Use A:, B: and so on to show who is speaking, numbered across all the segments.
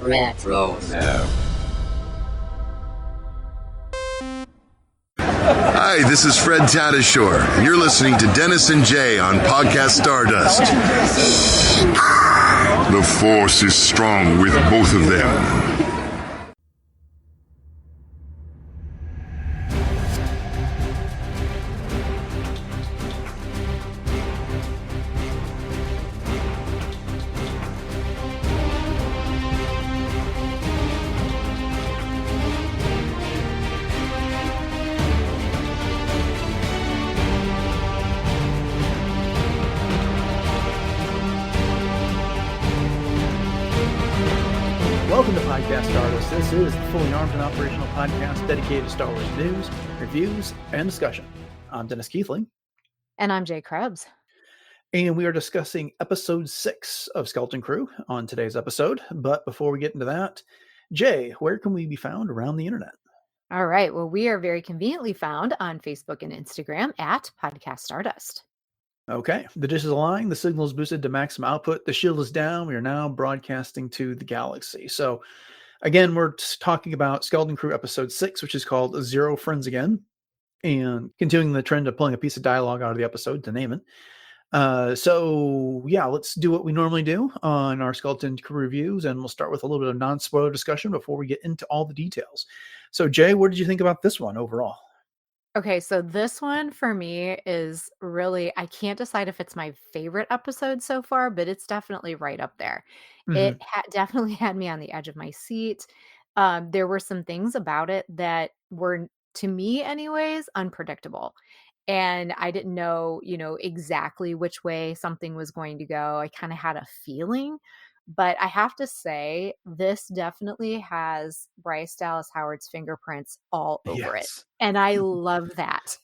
A: Retro.
B: Hi, this is Fred Tatasciore, and you're listening to Dennis and Jay on Podcast Stardust. The Force is strong with both of them.
C: Welcome to Podcast Stardust. This is the fully armed and operational podcast dedicated to Star Wars news, reviews, and discussion. I'm Dennis Keithling.
D: And I'm Jay Krebs.
C: And we are discussing episode 6 of Skeleton Crew on today's episode. But before we get into that, Jay, where can we be found around the internet?
D: All right. Well, we are very conveniently found on Facebook and Instagram at Podcast Stardust.
C: Okay. The dish is aligned. The signal is boosted to maximum output. The shield is down. We are now broadcasting to the galaxy. So, again, we're talking about Skeleton Crew episode 6, which is called Zero Friends Again, and continuing the trend of pulling a piece of dialogue out of the episode to name it. So, let's do what we normally do on our Skeleton Crew reviews, and we'll start with a little bit of non-spoiler discussion before we get into all the details. So, Jay, what did you think about this one overall?
D: Okay, so this one for me is really, I can't decide if it's my favorite episode so far, but it's definitely right up there. It definitely had me on the edge of my seat. There were some things about it that were, to me anyways, unpredictable. And I didn't know, exactly which way something was going to go. I kind of had a feeling. But I have to say, this definitely has Bryce Dallas Howard's fingerprints all over it. And I love that.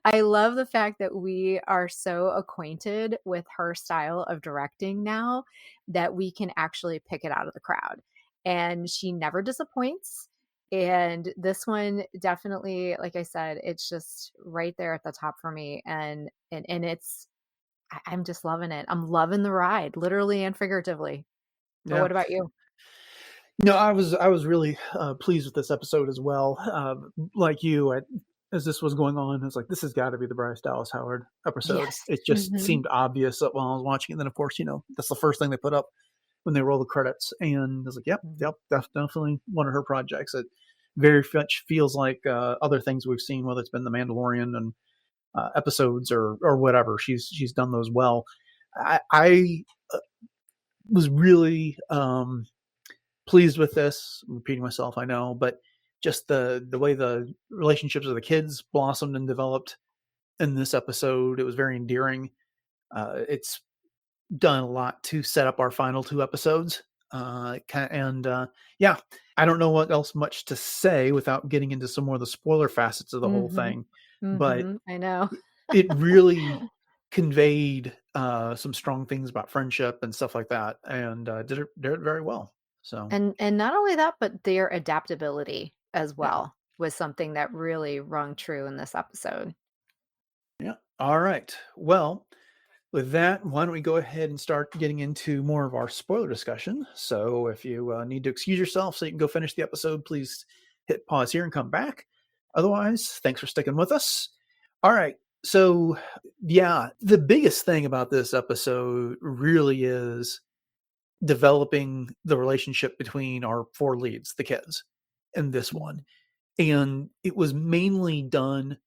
D: I love the fact that we are so acquainted with her style of directing now that we can actually pick it out of the crowd. And she never disappoints. And this one definitely, like I said, it's just right there at the top for me. And I'm just loving it. I'm loving the ride, literally and figuratively. But what about you?
C: No, I was really pleased with this episode as well. Like you, as this was going on, I was like, this has got to be the Bryce Dallas Howard episode.
D: Yes.
C: It just seemed obvious while I was watching it. And then, of course, that's the first thing they put up when they roll the credits. And I was like, yep, definitely one of her projects. It very much feels like other things we've seen, whether it's been The Mandalorian and episodes or whatever. She's done those well. I was really pleased with this. I'm repeating myself, I know, but just the way the relationships of the kids blossomed and developed in this episode, it was very endearing. It's done a lot to set up our final 2 episodes. I don't know what else much to say without getting into some more of the spoiler facets of the whole thing. But
D: I know
C: it really conveyed some strong things about friendship and stuff like that, and did it very well. So
D: and not only that, but their adaptability as well was something that really rung true in this episode.
C: Yeah. All right. Well, with that, why don't we go ahead and start getting into more of our spoiler discussion? So if you need to excuse yourself so you can go finish the episode, please hit pause here and come back. Otherwise, thanks for sticking with us. All right. So, the biggest thing about this episode really is developing the relationship between our 4 leads, the kids, in this one. And it was mainly done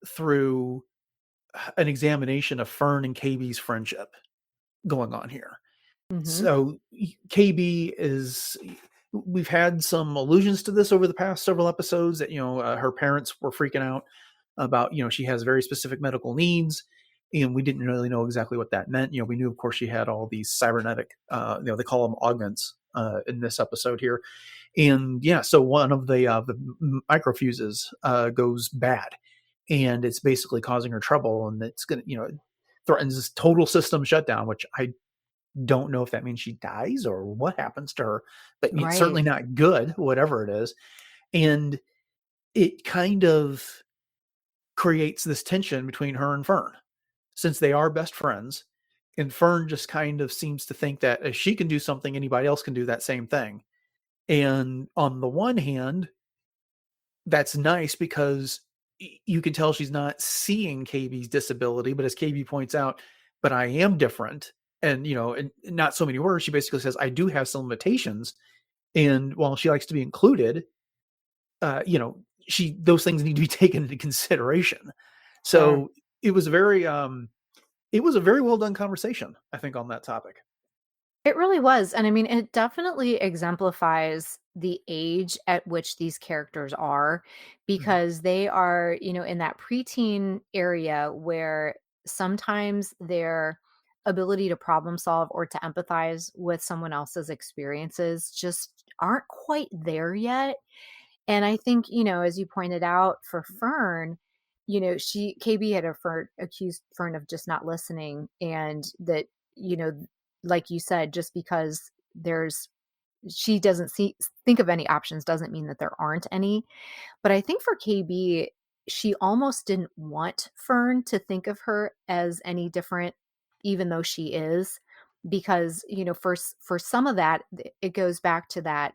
C: through an examination of Fern and KB's friendship going on here. So KB we've had some allusions to this over the past several episodes that, her parents were freaking out about, she has very specific medical needs, and we didn't really know exactly what that meant. We knew, of course, she had all these cybernetic, they call them augments in this episode here. And so one of the microfuses goes bad, and it's basically causing her trouble, and it's going to, threatens this total system shutdown, which I don't know if that means she dies or what happens to her, but it's certainly not good, whatever it is. And it kind of creates this tension between her and Fern, since they are best friends. And Fern just kind of seems to think that if she can do something, anybody else can do that same thing. And on the one hand, that's nice because you can tell she's not seeing KB's disability, but as KB points out, but I am different. And, in not so many words, she basically says, I do have some limitations. And while she likes to be included, those things need to be taken into consideration.
D: Sure.
C: So it was a very well done conversation, I think, on that topic.
D: It really was. And I mean, it definitely exemplifies the age at which these characters are
C: Mhm.
D: because they are, in that preteen area where sometimes their ability to problem solve or to empathize with someone else's experiences just aren't quite there yet. And I think, as you pointed out for Fern, KB had accused Fern of just not listening and that, you know, like you said, just because she doesn't think of any options doesn't mean that there aren't any. But I think for KB, she almost didn't want Fern to think of her as any different, even though she is, because, for some of that, it goes back to that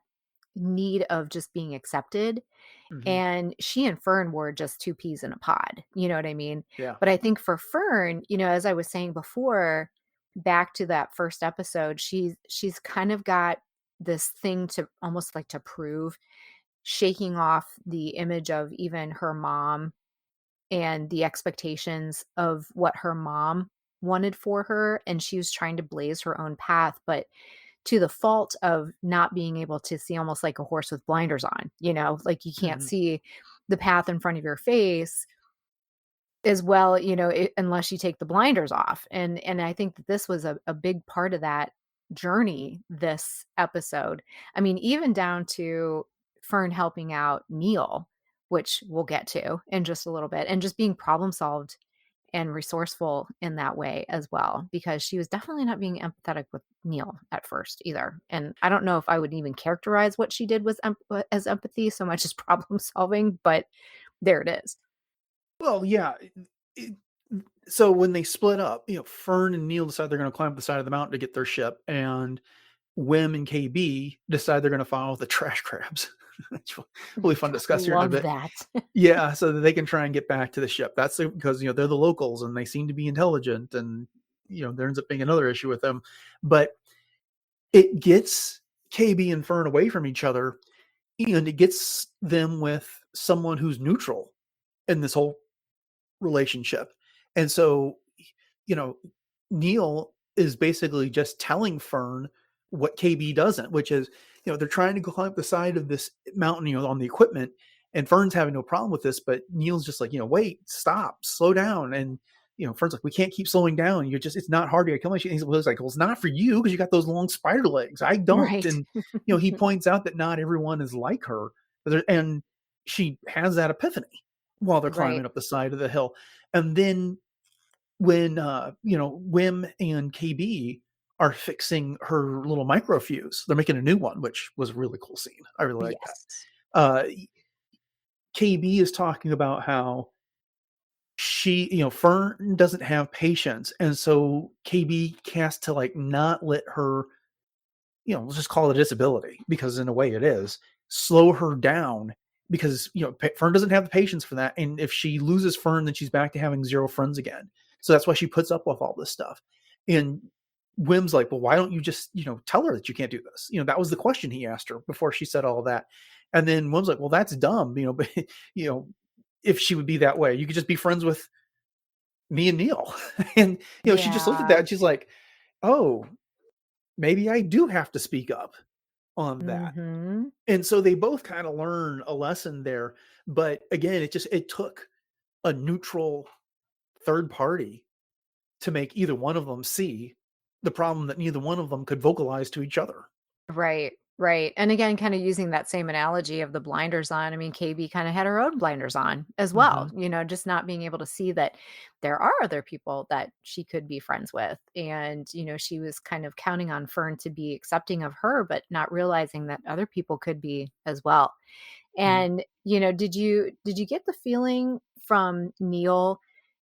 D: need of just being accepted.
C: Mhm.
D: And she and Fern were just two peas in a pod. You know what I mean?
C: Yeah.
D: But I think for Fern, as I was saying before, back to that first episode, she's kind of got this thing to almost like to prove, shaking off the image of even her mom and the expectations of what her mom wanted for her. And she was trying to blaze her own path, but to the fault of not being able to see, almost like a horse with blinders on, like you can't
C: Mhm.
D: see the path in front of your face as well, unless you take the blinders off. And I think that this was a big part of that journey, this episode. I mean, even down to Fern helping out Neil, which we'll get to in just a little bit, and just being problem solved and resourceful in that way as well, because she was definitely not being empathetic with Neil at first either. And I don't know if I would even characterize what she did was as empathy so much as problem solving, but there it is.
C: Well, yeah. it- so when they split up, Fern and Neil decide they're going to climb up the side of the mountain to get their ship, and Wim and KB decide they're going to follow the trash crabs. It's really fun to discuss here in a
D: Love
C: bit.
D: that.
C: Yeah, so that they can try and get back to the ship. Because they're the locals and they seem to be intelligent, and there ends up being another issue with them. But it gets KB and Fern away from each other, and it gets them with someone who's neutral in this whole relationship. And so, you know, Neil is basically just telling Fern what KB doesn't, which is, they're trying to go climb up the side of this mountain, on the equipment, and Fern's having no problem with this, but Neil's just like, wait, stop, slow down. And, Fern's like, we can't keep slowing down. It's not hard to kill my. He's like, well, it's not for you because you got those long spider legs. I don't.
D: Right.
C: And, he points out that not everyone is like her. And she has that epiphany while they're
D: Right.
C: climbing up the side of the hill. And then when Wim and KB are fixing her little microfuse, they're making a new one, which was a really cool scene. I really like that.
D: Yes.
C: Uh, KB is talking about how Fern doesn't have patience, and so KB has to like not let her, let's just call it a disability because in a way it is, slow her down because, Fern doesn't have the patience for that. And if she loses Fern, then she's back to having zero friends again. So that's why she puts up with all this stuff. And Wim's like, well, why don't you just, tell her that you can't do this? That was the question he asked her before she said all of that. And then Wim's like, well, that's dumb, but, if she would be that way, you could just be friends with me and Neil. And, she just looked at that
D: Yeah.
C: and she's like, oh, maybe I do have to speak up on that.
D: Hmm.
C: And so they both kind of learn a lesson there. But again, it took a neutral third party to make either one of them see the problem that neither one of them could vocalize to each other.
D: Right, right. And again, kind of using that same analogy of the blinders on. I mean, KB kind of had her own blinders on as well,
C: Hmm.
D: just not being able to see that there are other people that she could be friends with. And, she was kind of counting on Fern to be accepting of her, but not realizing that other people could be as well.
C: Hmm.
D: And, did you get the feeling from Neil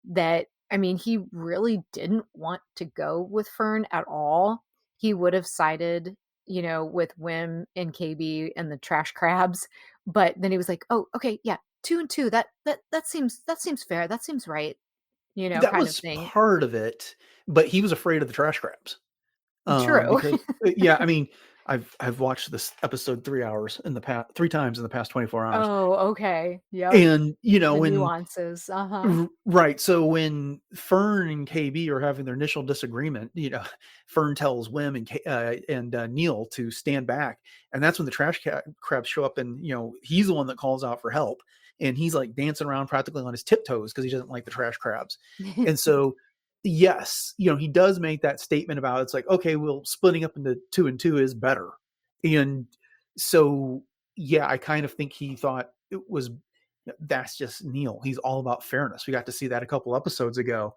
D: that I mean, he really didn't want to go with Fern at all. He would have sided, with Wim and KB and the trash crabs, but then he was like, "Oh, okay, yeah, 2 and 2. That seems fair. That seems right."
C: That
D: Kind of
C: was
D: thing.
C: part of it, but he was afraid of the trash crabs.
D: True.
C: Because yeah, I mean, I've watched this episode 3 times in the past 24 hours.
D: Oh, okay. Yep.
C: And,
D: The
C: when
D: nuances. Uh-huh.
C: right, so when Fern and KB are having their initial disagreement, Fern tells Wim and Neil to stand back, and that's when the crabs show up, and he's the one that calls out for help, and he's like dancing around practically on his tiptoes because he doesn't like the trash crabs, and so yes, he does make that statement about it's like okay, well, splitting up into 2 and 2 is better, and so yeah, I kind of think he thought it was that's just Neil. He's all about fairness. We got to see that a couple episodes ago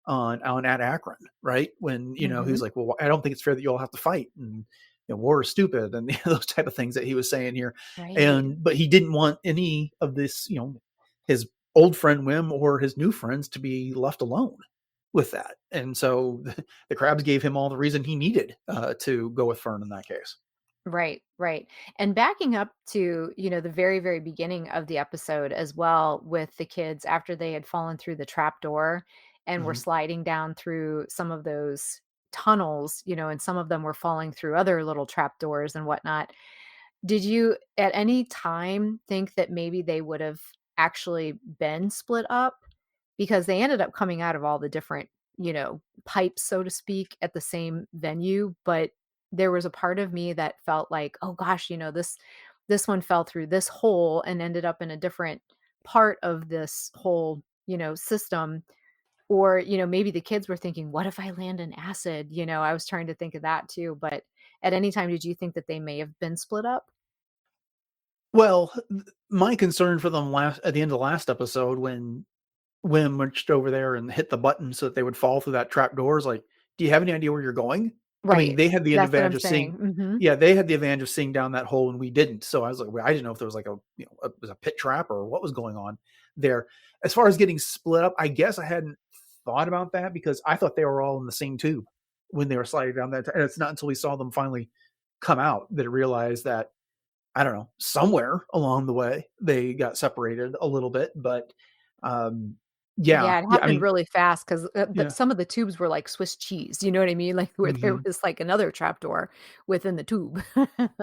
C: on at Akron, right? When he
D: Mhm.
C: was like, "Well, I don't think it's fair that you all have to fight," and war is stupid, and those type of things that he was saying here.
D: Right.
C: But he didn't want any of this, his old friend Wim or his new friends to be left alone with that. And so the crabs gave him all the reason he needed to go with Fern in that case.
D: Right, right. And backing up to, the very, very beginning of the episode as well with the kids after they had fallen through the trap door and were
C: Mhm.
D: sliding down through some of those tunnels, and some of them were falling through other little trap doors and whatnot. Did you at any time think that maybe they would have actually been split up? Because they ended up coming out of all the different, pipes, so to speak, at the same venue, but there was a part of me that felt like, "Oh gosh, this one fell through this hole and ended up in a different part of this whole, system." Or, maybe the kids were thinking, "What if I land in acid?" I was trying to think of that too, but at any time, did you think that they may have been split up?
C: Well, my concern for them last at the end of the last episode when Wim reached over there and hit the button so that they would fall through that trap door is like, do you have any idea where you're going? I mean,
D: Right.
C: they had the
D: That's what I'm
C: advantage of seeing
D: saying. Mhm.
C: yeah, they had the advantage of seeing down that hole and we didn't. So I was like, well, I didn't know if there was like it was a pit trap or what was going on there. As far as getting split up, I guess I hadn't thought about that because I thought they were all in the same tube when they were sliding down that. And it's not until we saw them finally come out that I realized that I don't know, somewhere along the way, they got separated a little bit, but, um,
D: Yeah, it
C: I
D: happened
C: mean,
D: really fast 'cause,
C: yeah,
D: some of the tubes were like Swiss cheese, you know what I mean? Like, where there
C: mhm,
D: was, like, another trapdoor within the tube.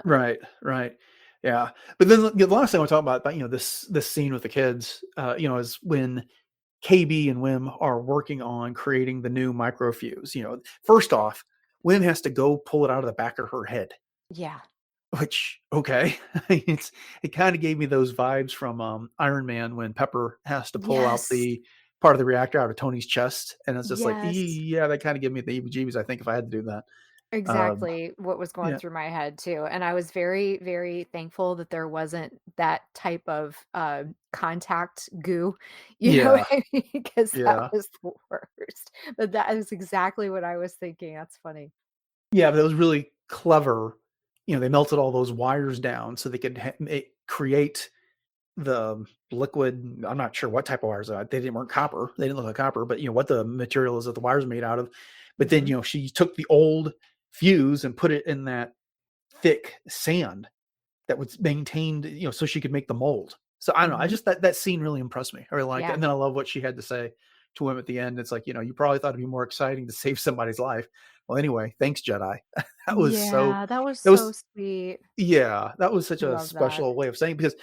C: right, right, yeah, but then the last thing I wanna talk about, this scene with the kids, is when KB and Wim are working on creating the new microfuse, first off, Wim has to go pull it out of the back of her head.
D: Yeah.
C: Which, okay, it kinda gave me those vibes from, Iron Man when Pepper has to pull out
D: Yes.
C: the part of the reactor out of Tony's chest, and it's just like,
D: Yes.
C: yeah, that kinda gave me the heebie-jeebies, I think, if I had to do that. Um,
D: Exactly what was going
C: yeah.
D: through my head too, and I was very, very thankful that there wasn't that type of, contact goo,
C: Yeah,
D: because that
C: yeah.
D: was the worst, but that is exactly what I was thinking, that's funny.
C: Yeah, but it was really clever. They melted all those wires down so they could create the liquid. I'm not sure what type of wires they didn't weren't copper. They didn't look like copper, but what the material is that the wires are made out of. But then,
D: Mhm,
C: she took the old fuse and put it in that thick sand that was maintained, so she could make the mold. So I don't know. I
D: mhm.
C: just that scene really impressed me. I really liked it.
D: Yeah,
C: And then I love what she had to say to him at the end. It's like, you probably thought it'd be more exciting to save somebody's life. Well, anyway, thanks, Jedi. that was so
D: yeah, that was
C: that
D: so
C: was
D: sweet.
C: yeah, that was such
D: I
C: a
D: love that.
C: special way of saying because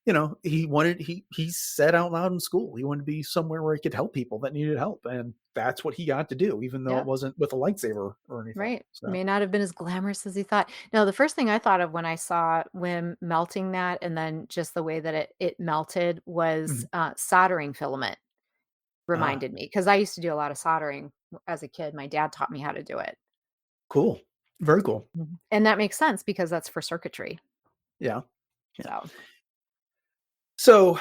C: he said out loud in school he wanted to be somewhere where he could help people that needed help, and that's what he got to do, even though it
D: Yep.
C: wasn't with a lightsaber or anything.
D: Right.
C: So
D: May not have been as glamorous as he thought. No, the first thing I thought of when I saw Wim melting that and then just the way that it melted was
C: mhm.
D: soldering filament
C: Ah,
D: reminded me because I used to do a lot of soldering as a kid. My dad taught me how to do it.
C: cool, very cool.
D: Mhm. And that makes sense because that's for circuitry.
C: Yeah, yeah.
D: So,
C: So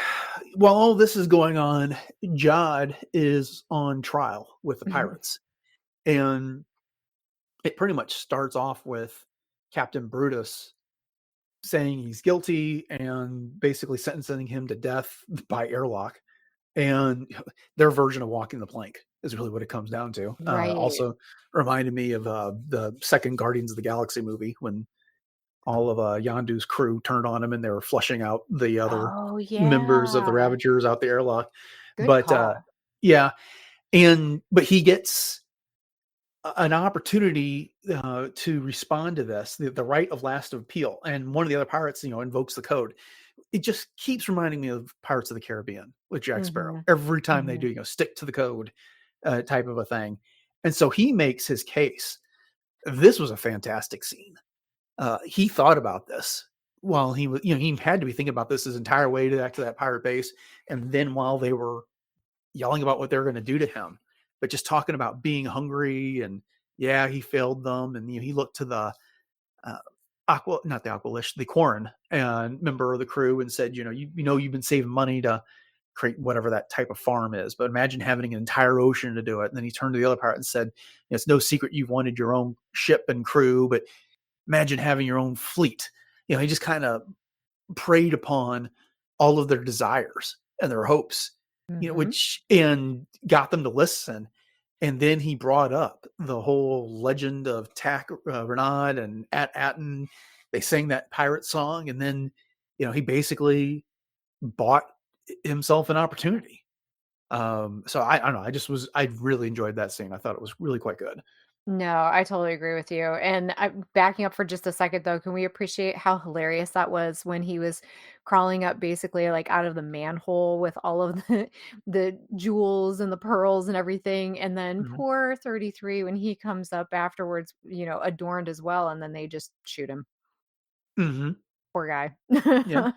C: while all this is going on, Jod is on trial with the
D: mhm.
C: pirates, and it pretty much starts off with Captain Brutus saying he's guilty and basically sentencing him to death by airlock and their version of walking the plank. is really what it comes down to.
D: Right.
C: Also reminded me of the second Guardians of the Galaxy movie when all of Yondu's crew turned on him and they were flushing out the other
D: Oh,
C: members of the
D: yeah.
C: Ravagers out the airlock.
D: Good
C: But
D: call.
C: yeah, but he gets an opportunity to respond to this, the right of last appeal, and one of the other pirates, invokes the code. It just keeps reminding me of Pirates of the Caribbean with Jack Sparrow.
D: Mhm.
C: Every time they
D: Mhm.
C: do, stick to the code type of a thing. And so he makes his case. This was a fantastic scene. He thought about this while he was, he had to be thinking about this his entire way back to that pirate base. And then while they were yelling about what they're going to do to him, but just talking about being hungry and yeah, he failed them. And he looked to the not the Aqualish, the Quarren and member of the crew and said, you've been saving money to create whatever that type of farm is, but imagine having an entire ocean to do it. And then he turned to the other pirate and said, it's no secret you've wanted your own ship and crew, but imagine having your own fleet. He just kind of preyed upon all of their desires and their hopes,
D: Mhm.
C: which and got them to listen. And then he brought up the whole legend of Tak Renard and Atten. They sang that pirate song, and then he basically bought himself an opportunity. So I don't know. I really enjoyed that scene. I thought it was really quite good.
D: No, I totally agree with you. And backing up for just a second, though, can we appreciate how hilarious that was when he was crawling up basically like out of the manhole with all of the jewels and the pearls and everything. And then
C: Mhm.
D: poor 33 when he comes up afterwards, adorned as well, and then they just shoot him.
C: Mhm.
D: Poor guy.
C: Yeah.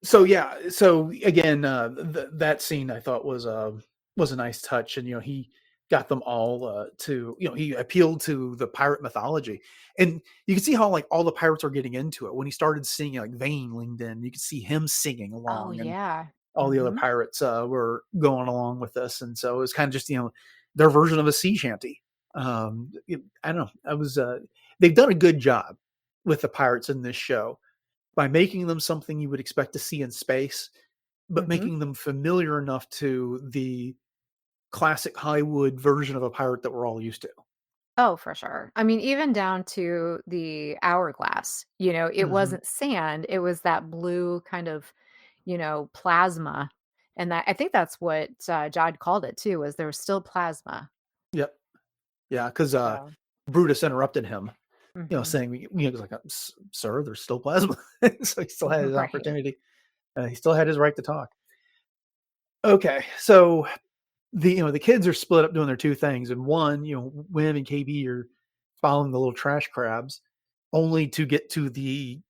C: So yeah, so again, that scene I thought was a nice touch, and he got them all to he appealed to the pirate mythology, and you can see how like all the pirates are getting into it when he started singing. Like Vane leaned in, you could see him singing
D: Oh,
C: along, and
D: yeah.
C: all the other
D: Mhm.
C: pirates were going along with this, and so it was kind of just their version of a sea shanty. I don't know. I was they've done a good job with the pirates in this show by making them something you would expect to see in space, but
D: Mhm.
C: making them familiar enough to the classic Hollywood version of a pirate that we're all used to.
D: Oh, for sure. I mean, even down to the hourglass, it
C: Hmm.
D: wasn't sand, it was that blue kind of, plasma. And that I think that's what Jod called it too, was there was still plasma.
C: Yep. Yeah. Because
D: So,
C: Brutus interrupted him,
D: mhm.
C: saying, he was like, Sir, there's still plasma." So he still had his
D: Right.
C: opportunity. He still had his right to talk. Okay. So the kids are split up doing their two things. And one, Wim and KB are following the little trash crabs only to get to the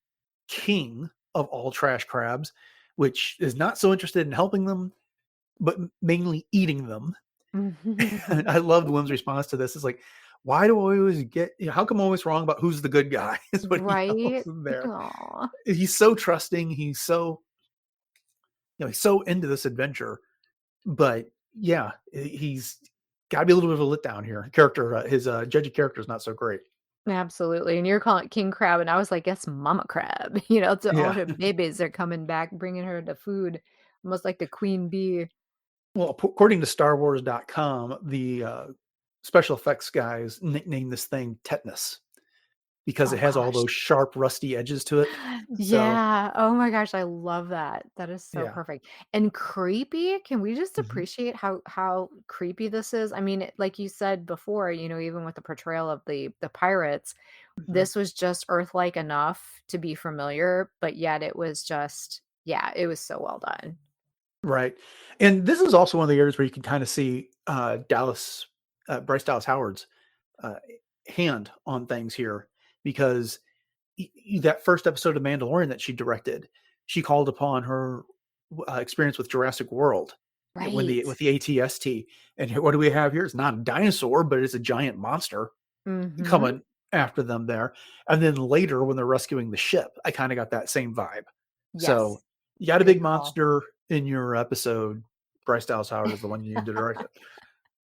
C: king of all trash crabs, which is not so interested in helping them, but mainly eating them. And I loved Wim's response to this. It's like, why do I always get, how come I'm always wrong about who's the good guy? Is what he yells
D: Right?
C: in there.
D: Aw.
C: He's so trusting. He's so into this adventure. But yeah, he's got to be a little bit of a letdown here. His judgy character is not so great.
D: Absolutely. And you're calling it king crab, and I was like, "Yes, mama crab." To all
C: Yeah.
D: her babies are coming back, bringing her the food, almost like the queen bee.
C: Well, according to StarWars.com, the special effects guys nicknamed this thing Tetanus because it
D: Oh
C: has all
D: gosh.
C: those sharp, rusty edges to it. So,
D: Yeah. Oh my gosh, I love that. That is so
C: yeah.
D: perfect. And creepy. Can we just
C: Hmm.
D: appreciate how creepy this is? I mean, like you said before, even with the portrayal of the pirates,
C: Hmm.
D: this was just Earth-like enough to be familiar, but yet it was just, yeah, it was so well done.
C: Right. And this is also one of the areas where you can kind of see Bryce Dallas Howard's uh, hand on things here because that first episode of Mandalorian that she directed, she called upon her experience with Jurassic World, when the
D: Right.
C: with the ATST. And what do we have here? It's not a dinosaur, but it's a giant monster
D: Mhm.
C: coming after them there. And then later, when they're rescuing the ship, I kind of got that same vibe. So
D: Yes.
C: you got a
D: Good
C: big
D: call.
C: monster in your episode. Bryce Dallas Howard is the one you need to direct it.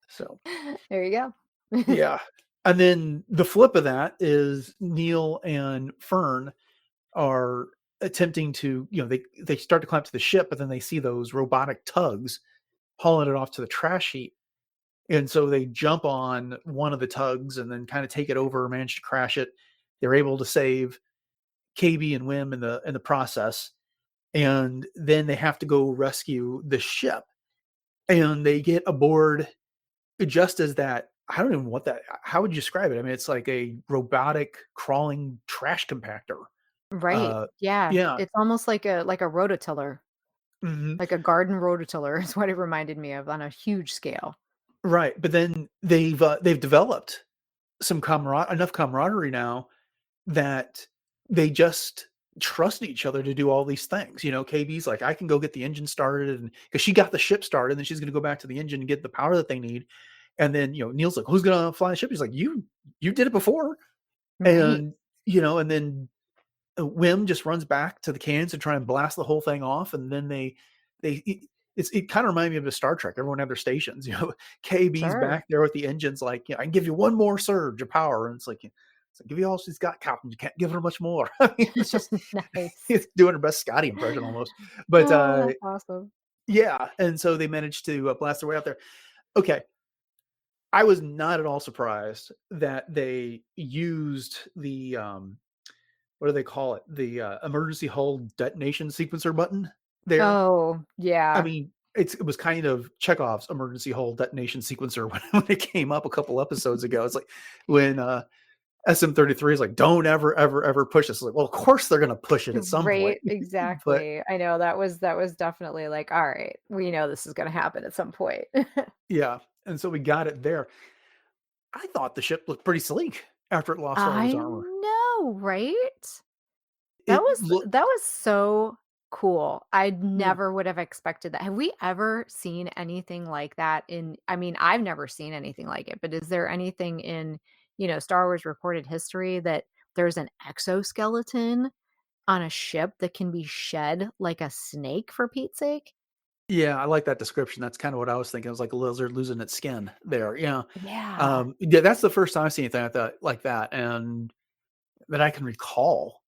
C: So
D: There you go.
C: yeah. And then the flip of that is Neil and Fern are attempting to, they start to climb to the ship, but then they see those robotic tugs hauling it off to the trash heap. And so they jump on one of the tugs and then kind of take it over, manage to crash it. They're able to save KB and Wim in the process. And then they have to go rescue the ship. And they get aboard just as that. I don't even know what that, how would you describe it? I mean, it's like a robotic crawling trash compactor.
D: Right.
C: Uh,
D: Yeah.
C: yeah.
D: It's almost like a rototiller,
C: Mhm.
D: like a garden rototiller is what it reminded me of on a huge scale.
C: Right. But then they've developed enough camaraderie now that they just trust each other to do all these things. KB's like, I can go get the engine started, and because she got the ship started, and then she's going to go back to the engine and get the power that they need. And then Neil's like, who's going to fly the ship? He's like, you did it before,
D: Right.
C: and and then Wim just runs back to the cans to try and blast the whole thing off, and then it kind of reminded me of a Star Trek. Everyone had their stations. KB's
D: Sure.
C: back there with the engines, like, I can give you one more surge of power, and it's like, give you all she's got, Captain. You can't give her much more. I mean, it's just
D: Nice.
C: it's doing her best Scotty impression almost. But
D: Oh, that's awesome.
C: yeah, and so they managed to blast their way out there. Okay, I was not at all surprised that they used the what do they call it? The emergency hull detonation sequencer button there.
D: Oh,
C: I
D: yeah.
C: mean, it was kind of Chekhov's emergency hull detonation sequencer when it came up a couple episodes ago. It's like when SM-33 is like, don't ever, ever, ever push this. It's like, well, of course they're going to push it at some point.
D: Right,
C: But
D: exactly. I know that was definitely like, all right, we know this is gonna happen at some point.
C: yeah, and so we got it there. I thought the ship looked pretty sleek after it lost all of
D: I
C: its armor.
D: know, right? That
C: It
D: was
C: looked,
D: that was so cool. I
C: yeah,
D: never would have expected that. Have we ever seen anything like that I mean, I've never seen anything like it, but is there anything in, Star Wars recorded history that there's an exoskeleton on a ship that can be shed like a snake, for Pete's sake?
C: yeah, I like that description. That's kind of what I was thinking. It was like a lizard losing its skin there. Yeah.
D: Yeah,
C: Yeah, that's the first time I've seen anything like that, and that I can recall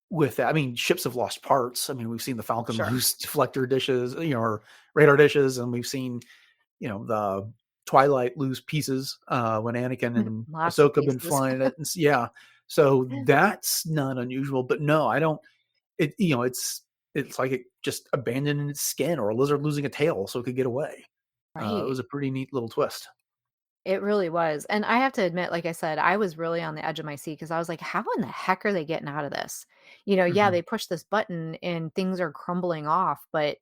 C: with that. I mean, ships have lost parts. I mean, we've seen the Falcon
D: sure.
C: lose deflector dishes, or radar dishes, and we've seen, the Twilight lose pieces when Anakin and
D: Lots of
C: Ahsoka been
D: pieces.
C: flying it. And yeah, so that's not unusual. But no, I don't. It's like it just abandoning its skin, or a lizard losing a tail so it could get away. It
D: Right.
C: was a pretty neat little twist.
D: It really was, and I have to admit, like I said, I was really on the edge of my seat because I was like, "How in the heck are they getting out of this?" Yeah,
C: Hmm.
D: they push this button and things are crumbling off, but,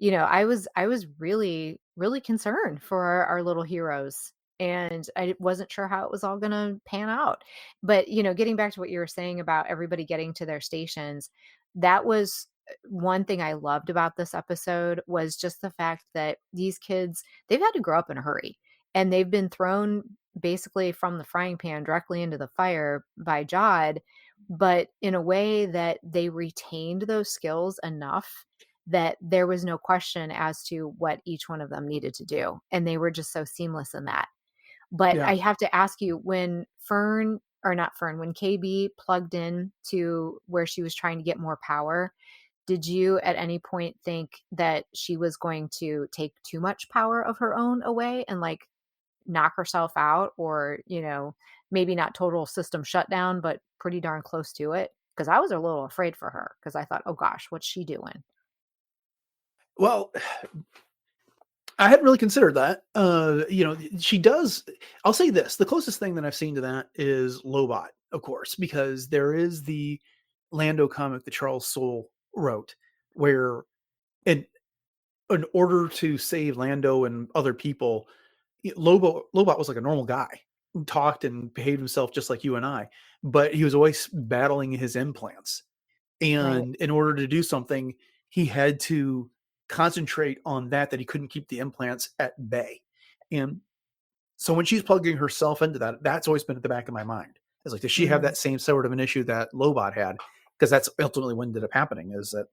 D: I was really, really concerned for our little heroes, and I wasn't sure how it was all gonna pan out. But, getting back to what you were saying about everybody getting to their stations, that was, one thing I loved about this episode was just the fact that these kids, they've had to grow up in a hurry, and they've been thrown basically from the frying pan directly into the fire by Jod, but in a way that they retained those skills enough that there was no question as to what each one of them needed to do, and they were just so seamless in that. But
C: Yeah.
D: I have to ask you, when Fern or not Fern, when KB plugged in to where she was trying to get more power, did you at any point think that she was going to take too much power of her own away and, like, knock herself out, or, maybe not total system shutdown, but pretty darn close to it? Because I was a little afraid for her because I thought, "Oh gosh, what's she doing?"
C: Well, I hadn't really considered that. She does. I'll say this: the closest thing that I've seen to that is Lobot, of course, because there is the Lando comic that Charles Soule wrote, where in order to save Lando and other people, Lobot was like a normal guy who talked and behaved himself just like you and I, but he was always battling his implants.
D: Right.
C: And in order to do something, he had to concentrate on that he couldn't keep the implants at bay. And so when she's plugging herself into that, that's always been at the back of my mind. It's like, does she have
D: Mm,
C: that same sort of an issue that Lobot had? Because that's ultimately what ended up happening, is that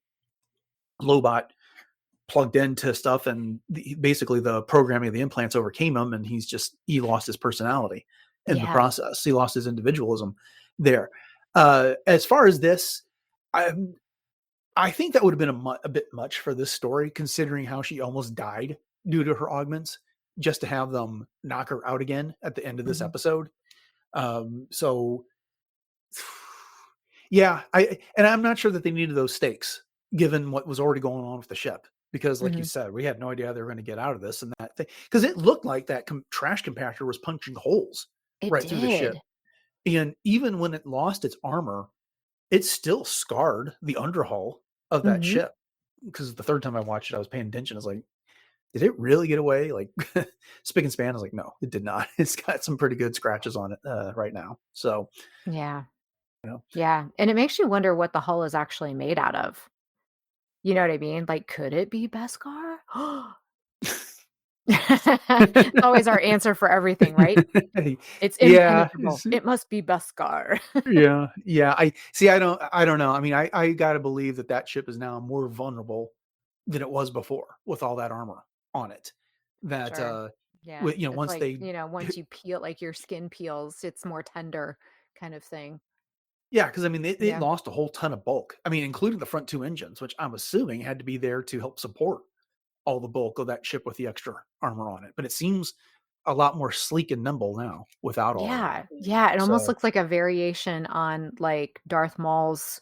C: Lobot plugged into stuff, and basically the programming of the implants overcame him, and he lost his personality in the
D: yeah.
C: process. He lost his individualism there. As far as this, I, I think that would have been a bit much for this story, considering how she almost died due to her augments. just to have them knock her out again at the end of this
D: Mhm.
C: episode. So yeah, I'm not sure that they needed those stakes given what was already going on with the ship. Because, like you
D: Mhm.
C: said, we had no idea how they were going to get out of this and that thing. Because it looked like that trash compactor was punching holes
D: It
C: right through the ship.
D: did.
C: And even when it lost its armor, it still scarred the underhull of that
D: Mhm.
C: ship. Because the third time I watched it, I was paying attention. I was like, did it really get away? Like, spick and span. I was like, no, it did not. It's got some pretty good scratches on it right now. So,
D: Yeah.
C: you know,
D: Yeah, and it makes you wonder what the hull is actually made out of. You know what I mean? Like, could it be Beskar? It's always our answer for everything, right? It's
C: yeah,
D: impenetrable. It must be Beskar.
C: yeah. I see. I don't know. I mean, I got to believe that that ship is now more vulnerable than it was before with all that armor on it. That
D: Sure. Yeah,
C: you know,
D: it's
C: once
D: like,
C: they
D: once you peel like, your skin peels, it's more tender kind of thing.
C: yeah, because I mean, they
D: Yeah.
C: lost a whole ton of bulk. I mean, including the front two engines, which I'm assuming had to be there to help support all the bulk of that ship with the extra armor on it. But it seems a lot more sleek and nimble now without all of that.
D: Yeah, yeah, it almost
C: So
D: looks like a variation on, like, Darth Maul's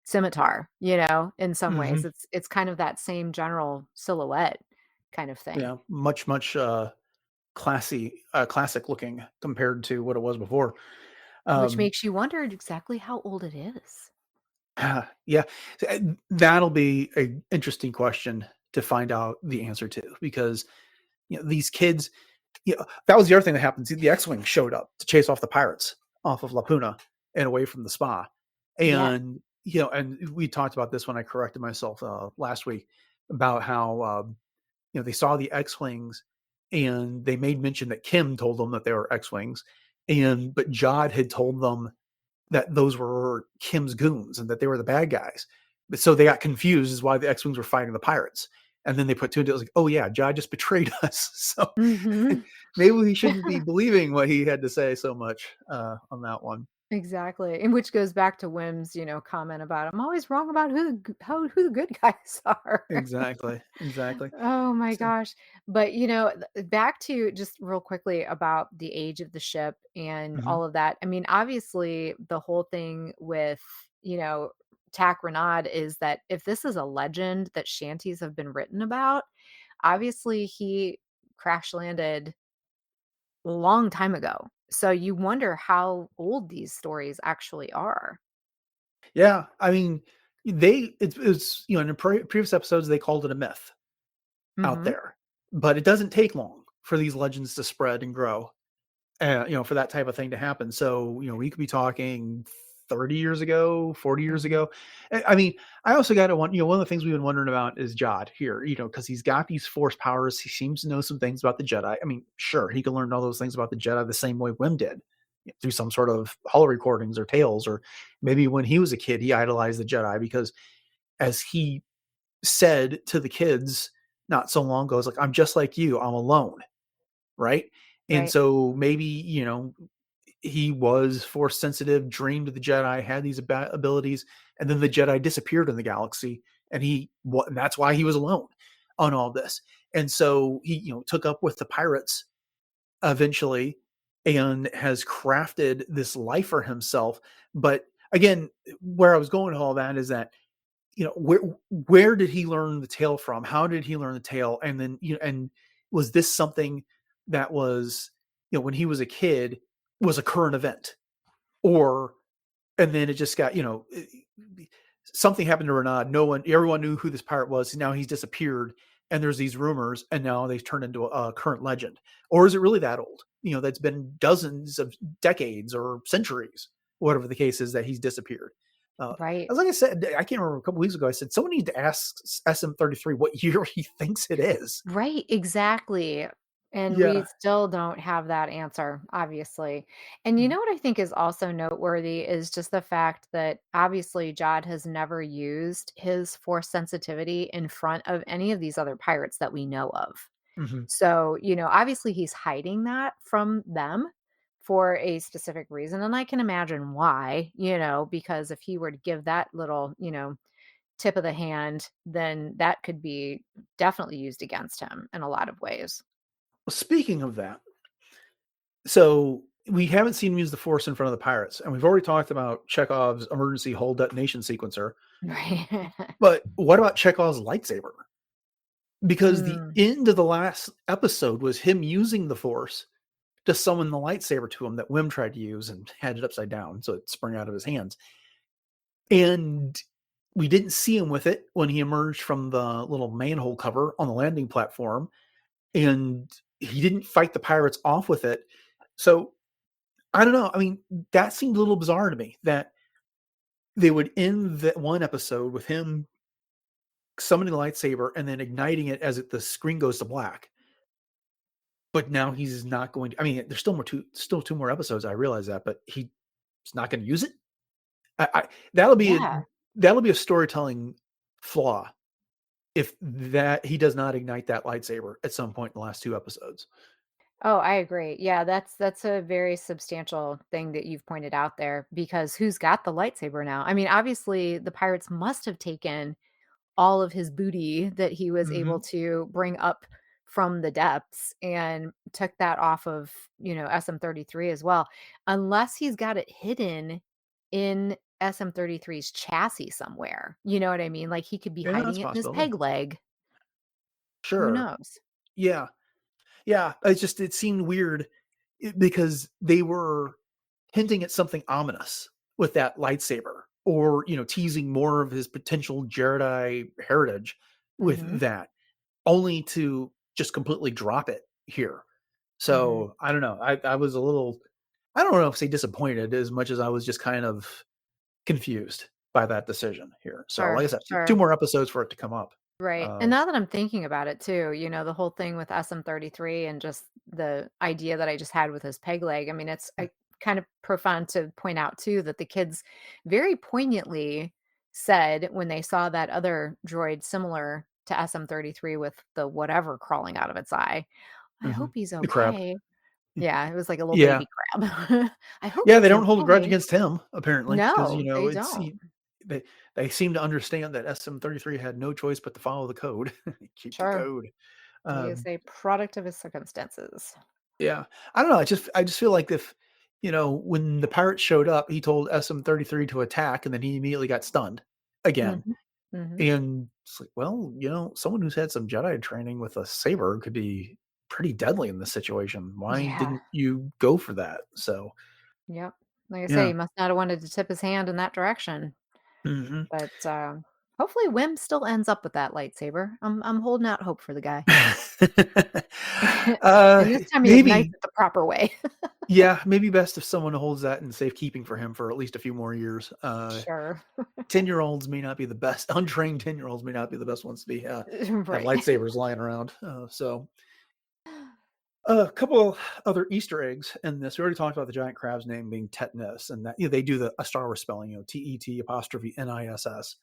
D: scimitar, in some ways.
C: mhm,
D: It's kind of that same general silhouette kind of thing,
C: yeah, much classic looking compared to what it was before.
D: which
C: Um,
D: makes you wonder exactly how old it is.
C: yeah, that'll be a interesting question to find out the answer to because these kids. That was the other thing that happened. The X-wing showed up to chase off the pirates off of La Puna and away from the spa,
D: Yeah,
C: and and we talked about this when I corrected myself last week about how they saw the X-wings and they made mention that Kim told them that they were X-wings, and but Jod had told them that those were Kim's goons and that they were the bad guys. But so they got confused as why the X-wings were fighting the pirates. And then they put two and two. It was like, oh yeah, Jod just betrayed us. So
D: mhm.
C: maybe we shouldn't be believing what he had to say so much on that one.
D: Exactly, and which goes back to Wim's, comment about, "I'm always wrong about who the good guys are."
C: Exactly.
D: Oh my
C: So,
D: gosh. But, back to just real quickly about the age of the ship and
C: mhm.
D: all of that. I mean, obviously, the whole thing with, Tack Renaud is that if this is a legend that shanties have been written about, obviously he crash landed a long time ago. So you wonder how old these stories actually are.
C: Yeah, I mean, it's in the previous episodes they called it a myth out
D: Mhm.
C: there, but it doesn't take long for these legends to spread and grow. For that type of thing to happen. So, we could be talking 30 years ago, 40 years
D: Mhm.
C: ago. I mean, I also got to want, one of the things we've been wondering about is Jod here, because he's got these force powers. He seems to know some things about the Jedi. I mean, sure, he can learn all those things about the Jedi the same way Wim did through some sort of holo recordings or tales, or maybe when he was a kid, he idolized the Jedi because as he said to the kids not so long ago, it's like, I'm just like you, I'm alone. Right. And
D: Right.
C: so maybe, he was force sensitive, dreamed of the Jedi, had these abilities, and then the Jedi disappeared in the galaxy, and and that's why he was alone on all this. And so he, took up with the pirates eventually, and has crafted this life for himself. But again, where I was going with all that is that where did he learn the tale from? How did he learn the tale? And then and was this something that was when he was a kid was a current event, or and then it just got something happened to Renaud. Everyone knew who this pirate was. Now he's disappeared, and there's these rumors, and now they've turned into a current legend. Or is it really that old? That's been dozens of decades or centuries, whatever the case is, that he's disappeared.
D: Right.
C: As like I said, I can't remember a couple weeks ago. I said someone needs to ask SM33 what year he thinks it is.
D: Right, exactly. And we
C: Yeah.
D: still don't have that answer, obviously. And you
C: Mm,
D: know what I think is also noteworthy is just the fact that obviously Jod has never used his force sensitivity in front of any of these other pirates that we know of.
C: mhm.
D: So, obviously he's hiding that from them for a specific reason. And I can imagine why, because if he were to give that little, tip of the hand, then that could be definitely used against him in a lot of ways.
C: Speaking of that, so we haven't seen him use the Force in front of the pirates, and we've already talked about Chekhov's emergency hull detonation sequencer.
D: Right.
C: But what about Chekhov's lightsaber? Because the
D: Mm,
C: end of the last episode was him using the Force to summon the lightsaber to him that Wim tried to use and had it upside down, so it sprung out of his hands. And we didn't see him with it when he emerged from the little manhole cover on the landing platform, and he didn't fight the pirates off with it. So I don't know. I mean, that seemed a little bizarre to me that they would end that one episode with him summoning a lightsaber and then igniting it as the screen goes to black. But now he's not going to. I mean, there's still two more episodes. I realize that, but he's not going to use it. I that'll be
D: yeah.
C: a storytelling flaw if that he does not ignite that lightsaber at some point in the last two episodes.
D: Oh, I agree. Yeah, that's a very substantial thing that you've pointed out there because who's got the lightsaber now? I mean, obviously the pirates must have taken all of his booty that he was able
C: Hmm.
D: to bring up from the depths and took that off of, SM-33 as well. Unless he's got it hidden in SM-33's chassis somewhere. You know what I mean? Like he could be
C: Yeah,
D: hiding
C: that's a
D: it in his
C: possibility.
D: peg leg. Who
C: Sure.
D: knows?
C: Yeah. Yeah. It seemed weird because they were hinting at something ominous with that lightsaber, or teasing more of his potential Jedi heritage with
D: Mhm.
C: that, only to just completely drop it here.
D: Mhm.
C: So I don't know. I was a little, I don't know if say disappointed as much as I was just kind of confused by that decision here. So like
D: Sure,
C: I said, two
D: sure.
C: more episodes for it to come up.
D: Right, and
C: Uh,
D: now that I'm thinking about it too, the whole thing with SM-33 and just the idea that I just had with his peg leg, I mean, it's, kind of profound to point out too that the kids very poignantly said when they saw that other droid similar to SM-33 with the whatever crawling out of its eye, "I
C: mhm.
D: hope he's
C: The crab.
D: okay." Yeah, it was like a little
C: Yeah.
D: baby crab. "I hope
C: Yeah, they
D: he's
C: don't hold a grudge
D: okay."
C: against him apparently because
D: No, they
C: it's
D: don't.
C: they they seem to understand that SM-33 had no choice but to follow the code, keep the
D: Sure.
C: code.
D: He is
C: Um,
D: a product of his circumstances.
C: yeah, I don't know. I just feel like if when the pirates showed up, he told SM-33 to attack, and then he immediately got stunned again.
D: Mhm. Mhm.
C: And it's like, well, someone who's had some Jedi training with a saber could be pretty deadly in this situation. Why
D: Yeah.
C: didn't you go for that? So
D: Yep. Like I say,
C: yeah.
D: he must not have wanted to tip his hand in that direction,
C: Hmm.
D: but, hopefully Wim still ends up with that lightsaber. I'm holding out hope for the guy.
C: uh,
D: And this time he ignites
C: maybe,
D: it the proper way.
C: yeah, maybe best if someone holds that in safekeeping for him for at least a few more years.
D: Sure.
C: 10-year-olds may not be the best. Untrained 10-year-olds may not be the best ones to be have
D: Right.
C: lightsabers lying around. So a couple other Easter eggs in this. We already talked about the giant crab's name being Tetanus, and that they do a Star Wars spelling, TET''NISS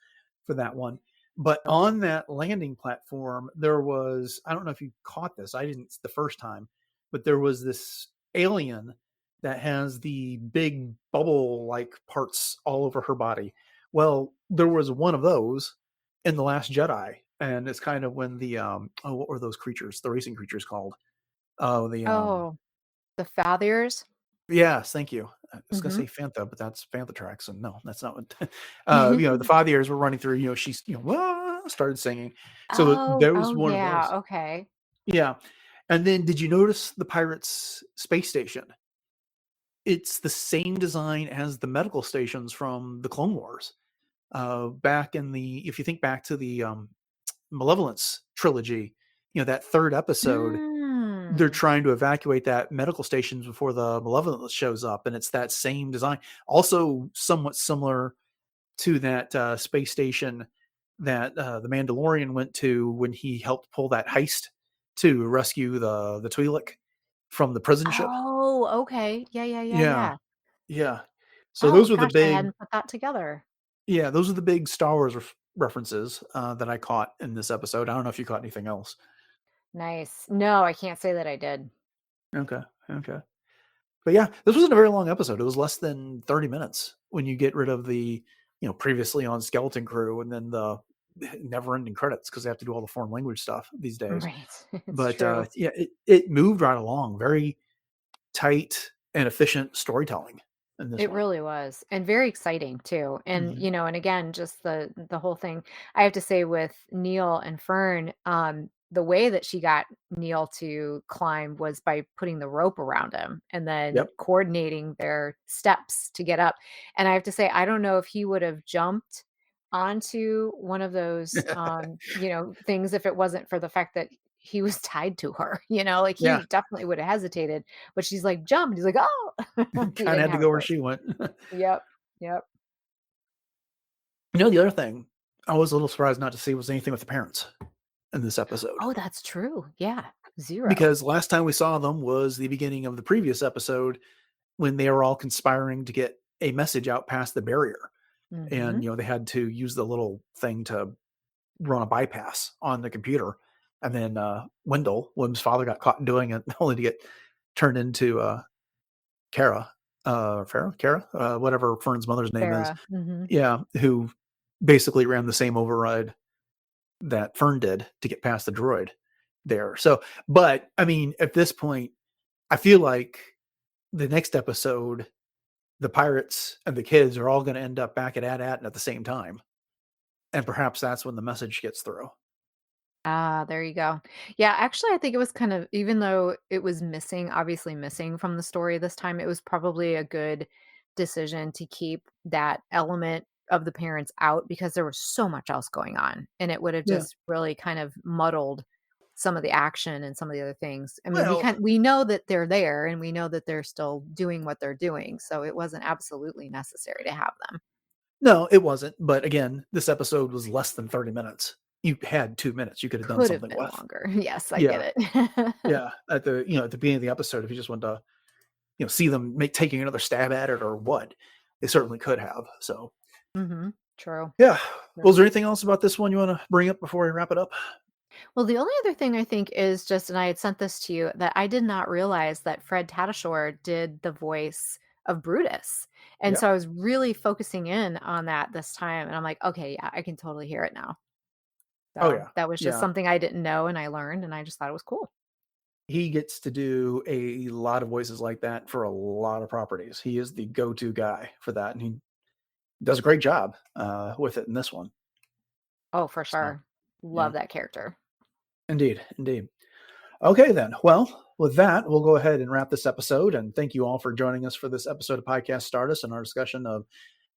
C: for that one. But
D: Okay.
C: on that landing platform, there was, I don't know if you caught this, I didn't the first time, but there was this alien that has the big bubble like parts all over her body. Well, there was one of those in The Last Jedi. And it's kind of when what were those creatures, the racing creatures called? Oh,
D: Oh, the Fathiers?
C: yes, thank you. I was gonna
D: Mhm.
C: say Fantha, but that's Fantha tracks, and no, that's not what. The 5 years were running through. She's "Wah," started singing. So
D: Oh,
C: there was
D: oh,
C: one of
D: yeah,
C: those.
D: okay.
C: Yeah, and then did you notice the pirates' space station? It's the same design as the medical stations from the Clone Wars. Back in if you think back to the Malevolence trilogy, that third episode they're
D: Mm.
C: trying to evacuate that medical stations before the Malevolence shows up, and it's that same design. Also, somewhat similar to that space station that the Mandalorian went to when he helped pull that heist to rescue the Twi'lek from the prison ship.
D: Oh, okay. Yeah, yeah, yeah,
C: Yeah,
D: yeah.
C: yeah. So
D: Oh
C: those were the
D: gosh, I
C: big,
D: hadn't put that together.
C: yeah, those are the big Star Wars references that I caught in this episode. I don't know if you caught anything else.
D: Nice. No, I can't say that I did.
C: Okay, okay. But yeah, this wasn't a very long episode. It was less than 30 minutes when you get rid of the, previously on Skeleton Crew and then the never-ending credits because they have to do all the foreign language stuff these days.
D: Right. It's
C: But
D: true.
C: yeah, it moved right along, very tight and efficient storytelling in this
D: It
C: one.
D: really was, and very exciting too. And,
C: Mhm.
D: and again, just the whole thing. I have to say with Neil and Fern, the way that she got Neil to climb was by putting the rope around him and then
C: Yep.
D: coordinating their steps to get up. And I have to say, I don't know if he would have jumped onto one of those things if it wasn't for the fact that he was tied to her, like
C: Yeah,
D: he definitely would have hesitated, but she's like, jump. And he's like, oh, he
C: kind of
D: didn't
C: had to
D: have a
C: go where
D: choice.
C: she went.
D: Yep. Yep.
C: The other thing I was a little surprised not to see was anything with the parents in this episode.
D: Oh, that's true. Yeah. 0.
C: Because last time we saw them was the beginning of the previous episode when they were all conspiring to get a message out past the barrier. And,
D: Mhm.
C: they had to use the little thing to run a bypass on the computer. And then Wim's father, got caught doing it only to get turned into Kara, whatever Fern's mother's name is.
D: Sarah. Mhm.
C: Yeah, who basically ran the same override that Fern did to get past the droid there. So, but I mean, at this point, I feel like the next episode, the pirates and the kids are all going to end up back at AT-AT at the same time. And perhaps that's when the message gets through.
D: Ah, there you go. Yeah, actually, I think it was kind of, even though it was missing, obviously missing from the story this time, it was probably a good decision to keep that element of the parents out because there was so much else going on, and it would have
C: Yeah.
D: just really kind of muddled some of the action and some of the other things. I mean,
C: Well,
D: we know that they're there and we know that they're still doing what they're doing, so it wasn't absolutely necessary to have them.
C: no, it wasn't. But again, this episode was less than 30 minutes. You had 2 minutes you could have done
D: Could have
C: something
D: been
C: with.
D: longer. Yes, I
C: Yeah.
D: get it.
C: Yeah. At the beginning of the episode, if you just wanted to, see them taking another stab at it or what, they certainly could have. So,
D: Mhm. True.
C: yeah.
D: True.
C: Was there anything else about this one you want to bring up before we wrap it up?
D: Well, the only other thing I think is just, and I had sent this to you, that I did not realize that Fred Tatasciore did the voice of Brutus. And
C: Yeah.
D: so I was really focusing in on that this time. And I'm like, okay, yeah, I can totally hear it now.
C: Oh,
D: So
C: yeah.
D: that was just
C: Yeah.
D: something I didn't know and I learned and I just thought it was cool.
C: He gets to do a lot of voices like that for a lot of properties. He is the go-to guy for that. And he does a great job with it in this one.
D: Oh, for
C: So,
D: sure.
C: yeah.
D: Love that character.
C: Indeed. Indeed. Okay, then. Well, with that, we'll go ahead and wrap this episode. And thank you all for joining us for this episode of Podcast Stardust and our discussion of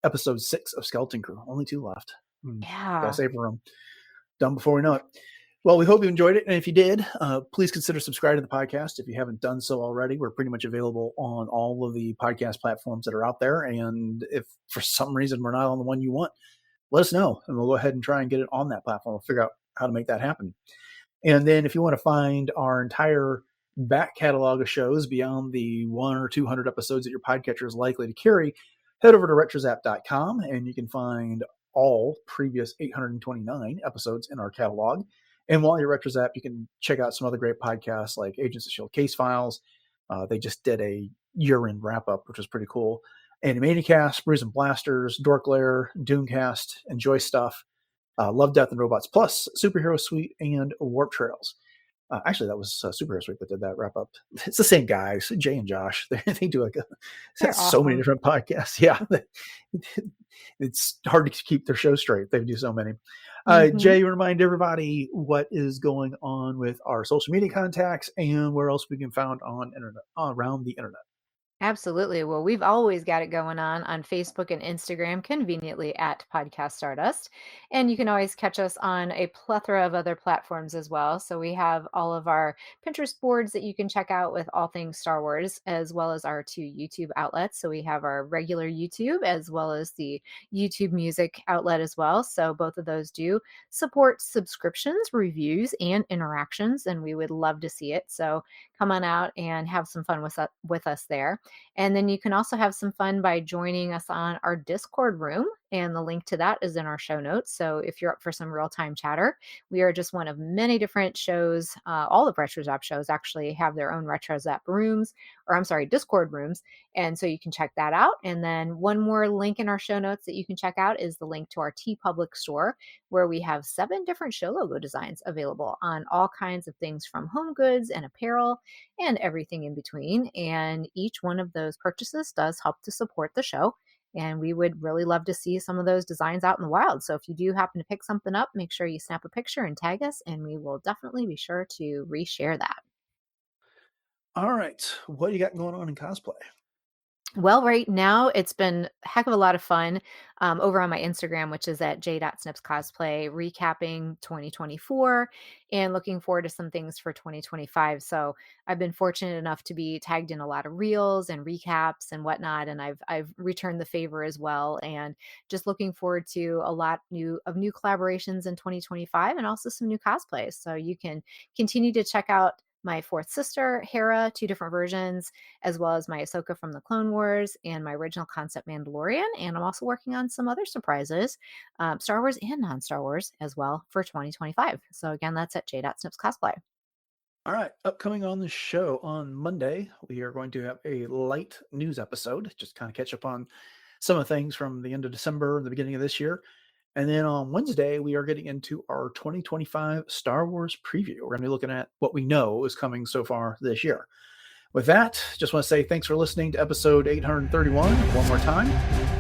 C: episode 6 of Skeleton Crew. Only 2 left. Gotta
D: Yeah.
C: savor them. Done before we know it. Well, we hope you enjoyed it. And if you did, please consider subscribing to the podcast if you haven't done so already. We're pretty much available on all of the podcast platforms that are out there. And if for some reason we're not on the one you want, let us know. And we'll go ahead and try and get it on that platform. We'll figure out how to make that happen. And then if you want to find our entire back catalog of shows beyond the 100 or 200 episodes that your podcatcher is likely to carry, head over to retrozap.com and you can find all previous 829 episodes in our catalog. And while you're Retrozap, you can check out some other great podcasts like Agents of S.H.I.E.L.D. Case Files. They just did a year-end wrap-up, which was pretty cool. Animaniacast, Brews and Blasters, Dork Lair, Doomcast, Enjoy Stuff, Love, Death, and Robots Plus, Superhero Suite, and Warp Trails. Actually, that was Superhero Suite that did that wrap up. It's the same guys, Jay and Josh. They do
D: They're
C: so many
D: awesome.
C: different podcasts. Yeah, it's hard to keep their show straight. They do so many.
D: Mhm.
C: Jay, remind everybody what is going on with our social media contacts and where else we can find on internet around the internet.
D: Absolutely. Well, we've always got it going on Facebook and Instagram, conveniently at Podcast Stardust. And you can always catch us on a plethora of other platforms as well. So we have all of our Pinterest boards that you can check out with all things Star Wars, as well as our 2 YouTube outlets. So we have our regular YouTube as well as the YouTube music outlet as well. So both of those do support subscriptions, reviews, and interactions. And we would love to see it. So come on out and have some fun with us there. And then you can also have some fun by joining us on our Discord room. and the link to that is in our show notes. So if you're up for some real-time chatter, we are just one of many different shows. All of RetroZap shows actually have their own RetroZap rooms, or I'm sorry, Discord rooms. And so you can check that out. And then one more link in our show notes that you can check out is the link to our TeePublic store, where we have 7 different show logo designs available on all kinds of things from home goods and apparel and everything in between. And each one of those purchases does help to support the show. And we would really love to see some of those designs out in the wild. So if you do happen to pick something up, make sure you snap a picture and tag us, and we will definitely be sure to reshare that.
C: All right. What do you got going on in cosplay?
D: Well, right now it's been a heck of a lot of fun over on my Instagram, which is at j.snips cosplay, recapping 2024 and looking forward to some things for 2025. So I've been fortunate enough to be tagged in a lot of reels and recaps and whatnot, and I've returned the favor as well. And just looking forward to a lot of new collaborations in 2025, and also some new cosplays. So you can continue to check out my fourth sister, Hera, 2 different versions, as well as my Ahsoka from the Clone Wars and my original concept Mandalorian. And I'm also working on some other surprises, Star Wars and non-Star Wars as well for 2025. So again, that's at j.snips cosplay.
C: All right. Upcoming on the show on Monday, we are going to have a light news episode, just kind of catch up on some of the things from the end of December and the beginning of this year. And then on Wednesday, we are getting into our 2025 Star Wars preview. We're going to be looking at what we know is coming so far this year. With that, just want to say thanks for listening to episode 831 one more time.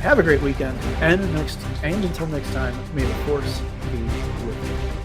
C: Have a great weekend. And until next time, may the Force be with you.